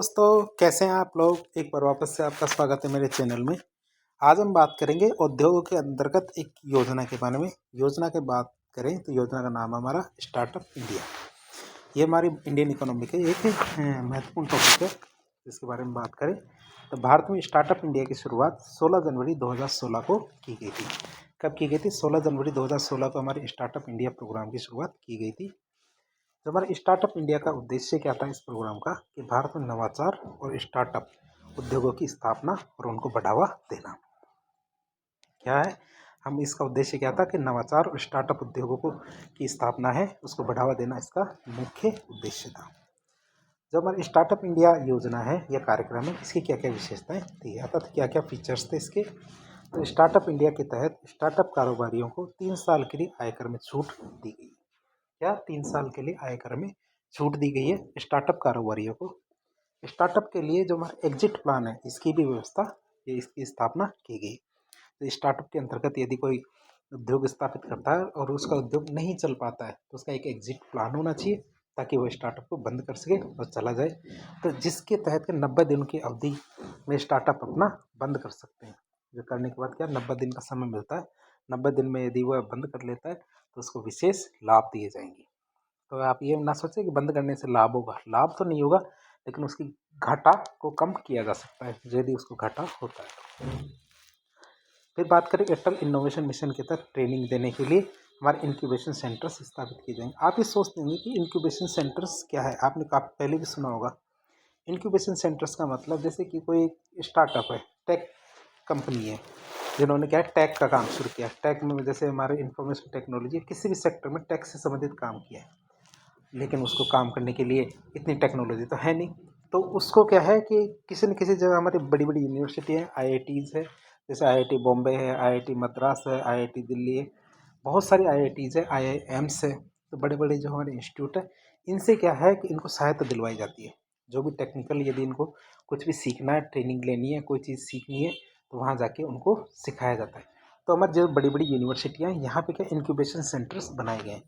दोस्तों, कैसे हैं आप लोग। एक बार वापस से आपका स्वागत है मेरे चैनल में। आज हम बात करेंगे उद्योगों के अंतर्गत एक योजना के बारे में। योजना की बात करें तो योजना का नाम है हमारा स्टार्टअप इंडिया। ये हमारी इंडियन इकोनॉमी के एक महत्वपूर्ण टॉपिक है। जिसके बारे में बात करें तो भारत में स्टार्टअप इंडिया की शुरुआत 16 जनवरी 2016 को की गई थी। कब की गई थी? 16 जनवरी 2016 को हमारे स्टार्टअप इंडिया प्रोग्राम की शुरुआत की गई थी। तो हमारे स्टार्टअप इंडिया का उद्देश्य क्या था इस प्रोग्राम का कि भारत में नवाचार और स्टार्टअप उद्योगों की स्थापना और उनको बढ़ावा देना। क्या है? हम इसका उद्देश्य क्या था कि नवाचार और स्टार्टअप उद्योगों को की स्थापना है, उसको बढ़ावा देना इसका मुख्य उद्देश्य था। जो हमारी स्टार्टअप इंडिया योजना है या कार्यक्रम है, इसकी क्या क्या विशेषताएं थी अर्थात क्या क्या फीचर्स थे इसके। तो स्टार्टअप इंडिया के तहत स्टार्टअप कारोबारियों को 3 साल के लिए आयकर में छूट दी गई। क्या 3 साल के लिए आयकर में छूट दी गई है स्टार्टअप कारोबारियों को। स्टार्टअप के लिए जो हमारा एग्जिट प्लान है, इसकी भी व्यवस्था इसकी स्थापना की गई। तो स्टार्टअप के अंतर्गत यदि कोई उद्योग स्थापित करता है और उसका उद्योग नहीं चल पाता है तो उसका एक एग्जिट प्लान होना चाहिए ताकि वो स्टार्टअप को बंद कर सके और चला जाए। तो जिसके तहत 90 दिन की अवधि में स्टार्टअप अपना बंद कर सकते हैं। जो करने के बाद क्या 90 दिन का समय मिलता है। 90 दिन में यदि वह बंद कर लेता है तो उसको विशेष लाभ दिए जाएंगे। तो आप ये ना सोचें कि बंद करने से लाभ होगा, लाभ तो नहीं होगा लेकिन उसकी घाटा को कम किया जा सकता है यदि उसको घाटा होता है। फिर बात करें अटल इनोवेशन मिशन के तहत ट्रेनिंग देने के लिए हमारे इंक्यूबेशन सेंटर्स स्थापित किए जाएंगे। आप ये सोचते होंगे कि इंक्यूबेशन सेंटर्स क्या है, आपने काफ़ी पहले भी सुना होगा। इंक्यूबेशन सेंटर्स का मतलब जैसे कि कोई स्टार्टअप है, टेक कंपनी है, जिन्होंने क्या है टेक का काम शुरू किया। टेक में जैसे हमारे इंफॉर्मेशन टेक्नोलॉजी किसी भी सेक्टर में टेक से संबंधित काम किया है, लेकिन उसको काम करने के लिए इतनी टेक्नोलॉजी तो है नहीं। तो उसको क्या है कि किसी न किसी जगह हमारी बड़ी बड़ी यूनिवर्सिटी है, आईआईटीज़ है, जैसे आईआईटी बॉम्बे है, आईआईटी मद्रास है, आईआईटी दिल्ली है, बहुत सारी आईआईटीज़ है, आईआईएम्स है। तो बड़े बड़े जो हमारे इंस्टीट्यूट है, इनसे क्या है कि इनको सहायता दिलवाई जाती है। जो भी टेक्निकल यदि इनको कुछ भी सीखना है, ट्रेनिंग लेनी है, कोई चीज़ सीखनी है तो वहाँ जाके उनको सिखाया जाता है। तो हमारी जो बड़ी बड़ी यूनिवर्सिटियाँ हैं, यहाँ पे क्या इंक्यूबेशन सेंटर्स बनाए गए हैं।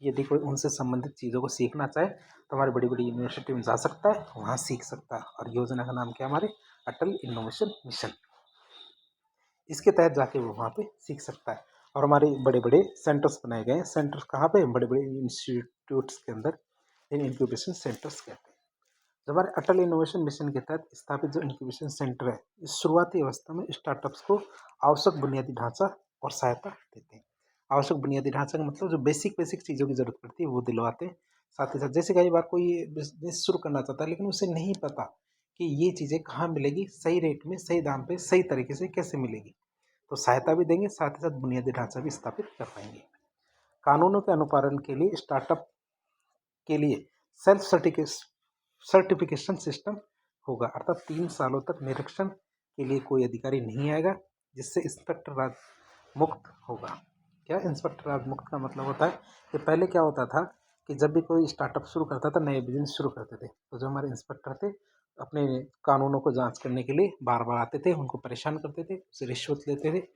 यदि कोई उनसे संबंधित चीज़ों को सीखना चाहे तो हमारी बड़ी बड़ी यूनिवर्सिटी में जा सकता है, वहाँ सीख सकता है। और योजना का नाम क्या है हमारे अटल इनोवेशन मिशन। इसके तहत जाके वो वहाँ पे सीख सकता है। और हमारे बड़े बड़े सेंटर्स बनाए गए हैं। सेंटर्स कहाँ पे? बड़े बड़े इंस्टीट्यूट्स के अंदर इन इंक्यूबेशन सेंटर्स कहते हैं। जो हमारे अटल इनोवेशन मिशन के तहत स्थापित जो इंक्यूबेशन सेंटर है, इस शुरुआती अवस्था में स्टार्टअप्स को आवश्यक बुनियादी ढांचा और सहायता देते हैं। आवश्यक बुनियादी ढांचा का मतलब जो बेसिक बेसिक चीज़ों की जरूरत पड़ती है वो दिलवाते हैं। साथ ही साथ जैसे कई बार कोई बिजनेस शुरू करना चाहता है लेकिन उसे नहीं पता कि ये चीज़ें कहाँ मिलेगी, सही रेट में, सही दाम पे, सही तरीके से कैसे मिलेगी, तो सहायता भी देंगे, साथ ही साथ बुनियादी ढांचा भी स्थापित कर पाएंगे। कानूनों के अनुपालन के लिए स्टार्टअप के लिए सेल्फ सर्टिफिकेशन सिस्टम होगा, अर्थात 3 सालों तक निरीक्षण के लिए कोई अधिकारी नहीं आएगा, जिससे इंस्पेक्टर राज मुक्त होगा। क्या इंस्पेक्टर राज मुक्त का मतलब होता है कि पहले क्या होता था कि जब भी कोई स्टार्टअप शुरू करता था, नए बिजनेस शुरू करते थे, तो जो हमारे इंस्पेक्टर थे अपने कानूनों को जांच करने के लिए बार बार आते थे, उनको परेशान करते थे, उससे रिश्वत लेते थे,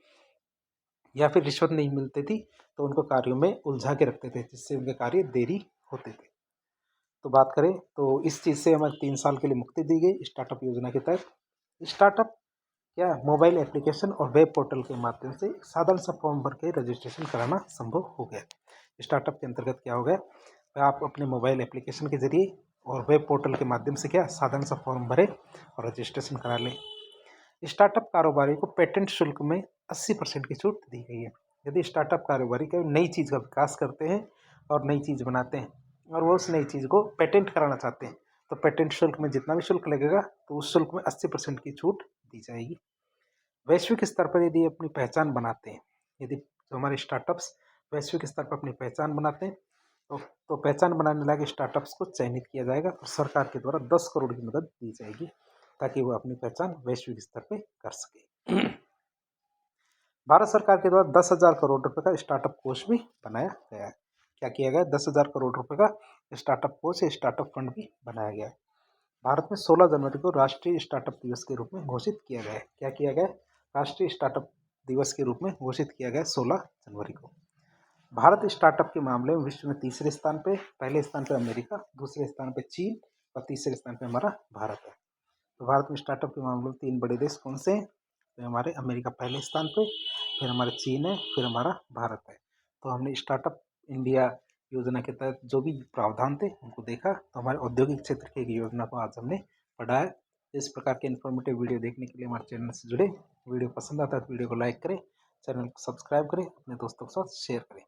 या फिर रिश्वत नहीं मिलती थी तो उनको कार्यों में उलझा के रखते थे, जिससे उनके कार्य देरी होते थे। तो बात करें तो इस चीज़ से हमें 3 साल के लिए मुक्ति दी गई स्टार्टअप योजना के तहत। स्टार्टअप क्या मोबाइल एप्लीकेशन और वेब पोर्टल के माध्यम से एक साधारण सा फॉर्म भर के रजिस्ट्रेशन कराना संभव हो गया। स्टार्टअप के अंतर्गत क्या हो गया, आप अपने मोबाइल एप्लीकेशन के जरिए और वेब पोर्टल के माध्यम से क्या साधारण सा फॉर्म भरें और रजिस्ट्रेशन करा लें। स्टार्टअप कारोबारी को पेटेंट शुल्क में 80% की छूट दी गई है। यदि स्टार्टअप कारोबारी कोई नई चीज़ का विकास करते हैं और नई चीज़ बनाते हैं और वो उस नई चीज़ को पेटेंट कराना चाहते हैं तो पेटेंट शुल्क में जितना भी शुल्क लगेगा तो उस शुल्क में 80% की छूट दी जाएगी। वैश्विक स्तर पर यदि अपनी पहचान बनाते हैं, यदि जो हमारे स्टार्टअप्स वैश्विक स्तर पर अपनी पहचान बनाते हैं तो पहचान बनाने लायक स्टार्टअप्स को चयनित किया जाएगा और सरकार के द्वारा 10 करोड़ की मदद दी जाएगी ताकि वो अपनी पहचान वैश्विक स्तर पर कर सके। भारत सरकार के द्वारा 10,000 करोड़ रुपए का स्टार्टअप कोष भी बनाया गया है। क्या किया गया? 10,000 करोड़ रुपए का स्टार्टअप कोष या स्टार्टअप फंड भी बनाया गया है। भारत में 16 जनवरी को राष्ट्रीय स्टार्टअप दिवस के रूप में घोषित किया गया है। क्या किया गया? राष्ट्रीय स्टार्टअप दिवस के रूप में घोषित किया गया 16 जनवरी को। भारत स्टार्टअप के मामले में विश्व में तीसरे स्थान पे, पहले स्थान पे अमेरिका, दूसरे स्थान पे चीन और तीसरे स्थान पे हमारा भारत है। तो भारत में स्टार्टअप के मामले में 3 बड़े देश कौन से हैं? तो हमारे अमेरिका पहले स्थान पे, फिर हमारा चीन है, फिर हमारा भारत है। तो हमने स्टार्टअप इंडिया योजना के तहत जो भी प्रावधान थे उनको देखा, तो हमारे औद्योगिक क्षेत्र की एक योजना को आज हमने पढ़ा है। इस प्रकार के इन्फॉर्मेटिव वीडियो देखने के लिए हमारे चैनल से जुड़े। वीडियो पसंद आता है तो वीडियो को लाइक करें, चैनल को सब्सक्राइब करें, अपने दोस्तों के साथ शेयर करें।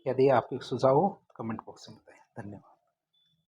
यदि आपके सुझाव हो तो कमेंट बॉक्स में बताएं। धन्यवाद।